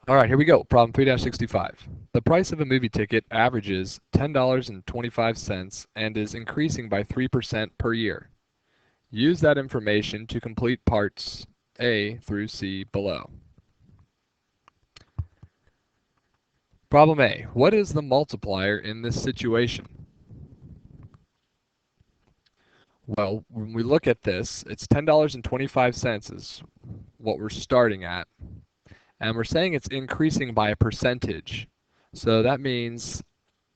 All right, here we go. Problem 3-65. The price of a movie ticket averages $10.25 and is increasing by 3% per year. Use that information to complete parts A through C below. Problem A. What is the multiplier in this situation? Well, when we look at this, it's $10.25 is what we're starting at. And we're saying it's increasing by a percentage. So that means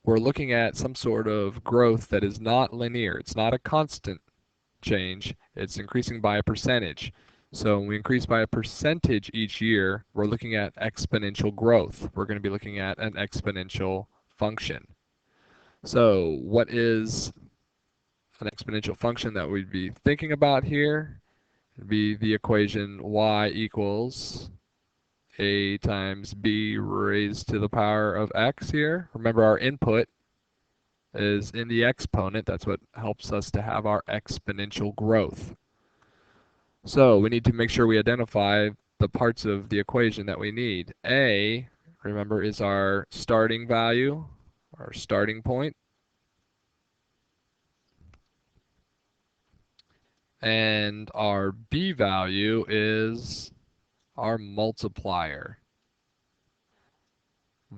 we're looking at some sort of growth that is not linear. It's not a constant change. It's increasing by a percentage. So when we increase by a percentage each year, we're looking at exponential growth. We're going to be looking at an exponential function. So what is an exponential function that we'd be thinking about here? It'd be the equation y equals a times b raised to the power of x here. Remember, our input is in the exponent. That's what helps us to have our exponential growth. So we need to make sure we identify the parts of the equation that we need. A, remember, is our starting value, our starting point. And our b value is our multiplier.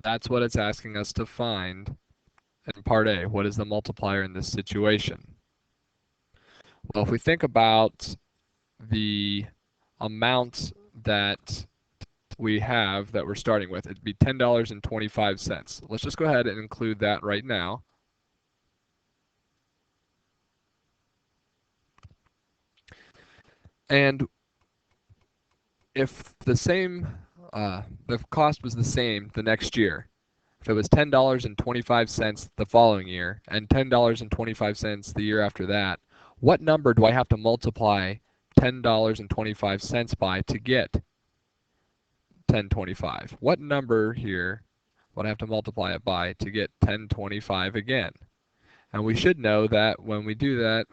That's what it's asking us to find in part A. What is the multiplier in this situation? Well, if we think about the amount that we have that we're starting with, it'd be $10.25. Let's just go ahead and include that right now. And if the cost was the same the next year, if it was $10.25 the following year and $10.25 the year after that, what number do I have to multiply $10.25 by to get 1025? What number here would I have to multiply it by to get 1025 again? And we should know that when we do that,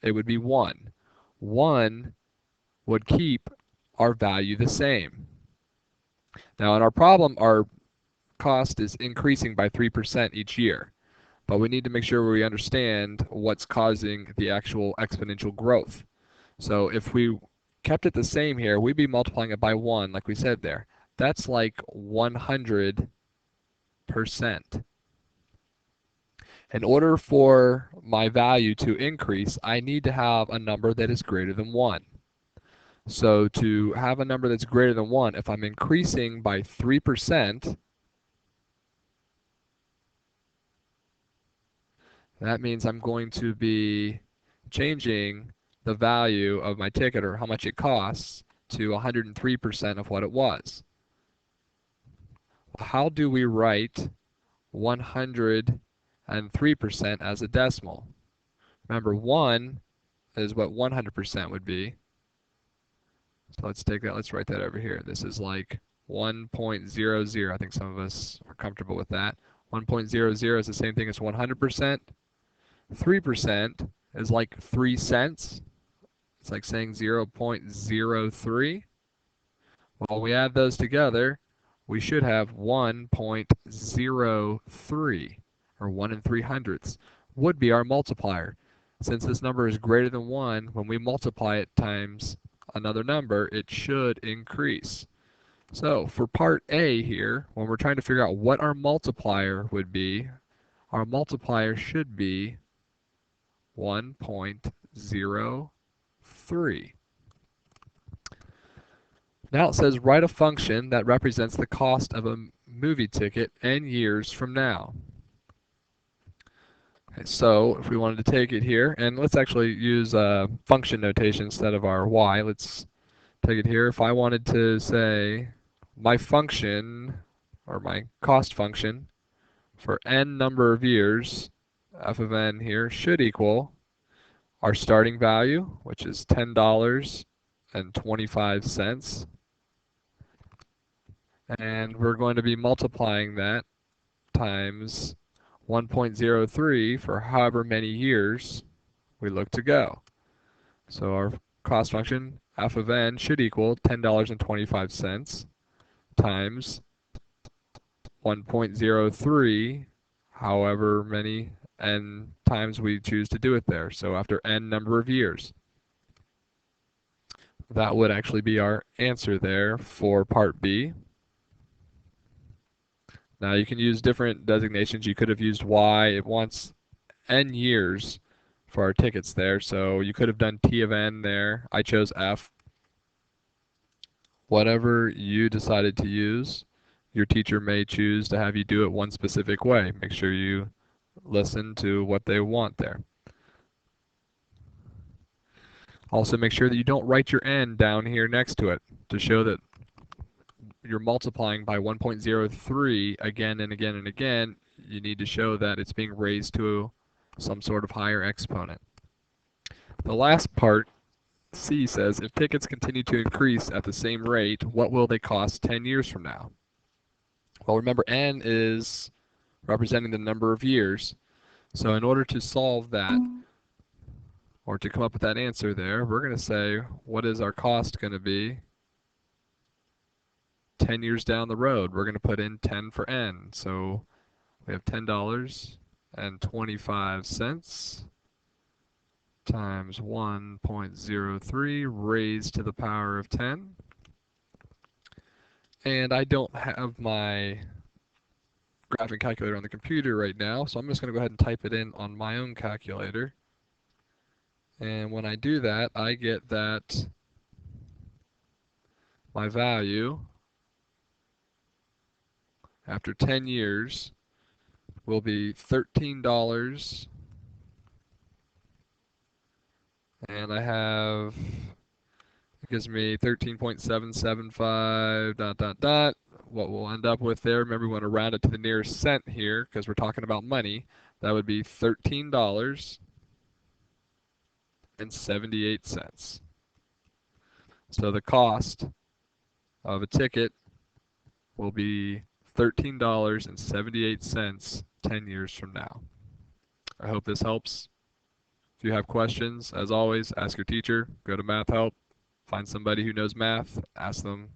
it would be 1. 1 would keep our value the same. Now in our problem, our cost is increasing by 3% each year, but we need to make sure we understand what's causing the actual exponential growth. So if we kept it the same here, we'd be multiplying it by 1, like we said there. That's like 100%. In order for my value to increase, I need to have a number that is greater than 1. So to have a number that's greater than 1, if I'm increasing by 3%, that means I'm going to be changing the value of my ticket, or how much it costs, to 103% of what it was. How do we write 103% as a decimal? Remember, 1 is what 100% would be. So let's take that, let's write that over here. This is like 1.00. I think some of us are comfortable with that. 1.00 is the same thing as 100%. 3% is like 3 cents. It's like saying 0.03. Well, we add those together, we should have 1.03, or 1 300ths, would be our multiplier. Since this number is greater than 1, when we multiply it times another number, it should increase. So for part A here, when we're trying to figure out what our multiplier would be, our multiplier should be 1.03. Now it says write a function that represents the cost of a movie ticket n years from now. Okay, so if we wanted to take it here, and let's actually use function notation instead of our y. Let's take it here. If I wanted to say my function, or my cost function, for n number of years, f of n here should equal our starting value, which is $10.25. And we're going to be multiplying that times 1.03 for however many years we look to go. So our cost function, f of n, should equal $10.25 times 1.03, however many n times we choose to do it there. So after n number of years. That would actually be our answer there for part B. Now you can use different designations. You could have used Y. It wants n years for our tickets there, so you could have done T of n there. I chose F. Whatever you decided to use, your teacher may choose to have you do it one specific way. Make sure you listen to what they want there. Also make sure that you don't write your n down here next to it to show that you're multiplying by 1.03 again and again and again. You need to show that it's being raised to some sort of higher exponent. The last part, C, says, if tickets continue to increase at the same rate, what will they cost 10 years from now? Well, remember, n is representing the number of years. So in order to solve that, or to come up with that answer there, we're going to say, what is our cost going to be 10 years down the road? We're going to put in 10 for n. So we have $10.25 times 1.03 raised to the power of 10. And I don't have my graphing calculator on the computer right now, so I'm just going to go ahead and type it in on my own calculator. And when I do that, I get that my value after 10 years will be $13, and I have, it gives me 13.775 dot dot dot. What we'll end up with there, remember we want to round it to the nearest cent here because we're talking about money. That would be $13.78. So the cost of a ticket will be $13.78 10 years from now. I hope this helps. If you have questions, as always, ask your teacher, go to Math Help, find somebody who knows math, ask them